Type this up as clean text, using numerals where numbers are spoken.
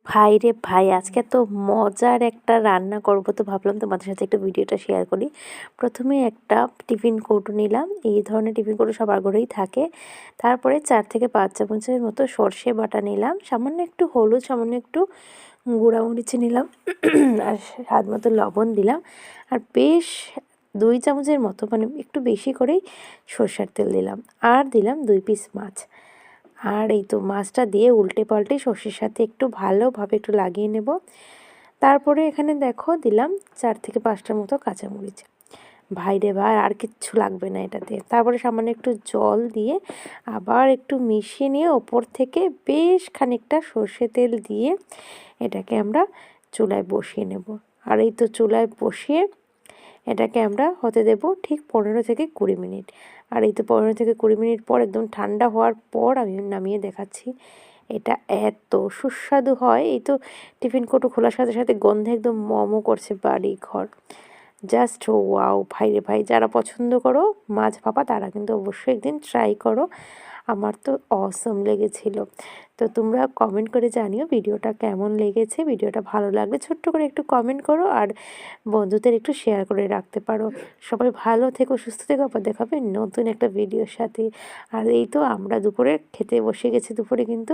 ভাই রে ভাই, আজকে তো মজার একটা রান্না করব, তো ভাবলাম তোমাদের সাথে একটু ভিডিওটা শেয়ার করি। প্রথমে একটা টিফিন কৌটো নিলাম, এই ধরনের টিফিন কৌটো সবার ঘরেই থাকে। তারপরে 4 থেকে 5 চামচের মতো সর্ষে বাটা নিলাম, সামান্য একটু হলুদ, সামান্য একটু গুঁড়া মরিচ নিলাম আর স্বাদ মতো লবণ দিলাম। আর বেশ 2 চামচের মতো, মানে একটু বেশি করেই সরষের তেল দিলাম। আর দিলাম 2 পিস মাছ। আর এই তো মাছটা দিয়ে উল্টে পাল্টে সর্ষের সাথে একটু ভালোভাবে একটু লাগিয়ে নেব। তারপরে এখানে দেখো দিলাম 4 থেকে 5টার মতো কাঁচামরিচ। ভাই রে ভাই, আর কিচ্ছু লাগবে না এটাতে। তারপরে সামান্য একটু জল দিয়ে আবার একটু মিশিয়ে নিয়ে ওপর থেকে বেশ খানিকটা সর্ষে তেল দিয়ে এটাকে আমরা চুলায় বসিয়ে নেব। আর এই তো চুলায় বসিয়ে এটাকে আমরা হতে দেব ঠিক 15 থেকে 20 মিনিট। আর এই তো 15 থেকে 20 মিনিট পর একদম ঠান্ডা হওয়ার পর আমি নামিয়ে দেখাচ্ছি। এটা এত সুস্বাদু হয়, এই তো টিফিন কৌটো খোলার সাথে সাথে গন্ধে একদম মমো করছে বাড়ি ঘর। Just wow! ভাই রে ভাই, যারা পছন্দ করো মাছ ভাপা তারা কিন্তু অবশ্যই একদিন ট্রাই করো। আমার তো অসম লেগেছিল। তো তোমরা কমেন্ট করে জানিও ভিডিওটা কেমন লেগেছে। ভিডিওটা ভালো লাগলে ছোট্ট করে একটু কমেন্ট করো, আর বন্ধুদের একটু শেয়ার করে রাখতে পারো। সবাই ভালো থেকো, সুস্থ থেকো। আবার দেখা হবে নতুন একটা ভিডিওর সাথে। আর এই তো আমরা দুপুরে খেতে বসে গেছি দুপুরে কিন্তু।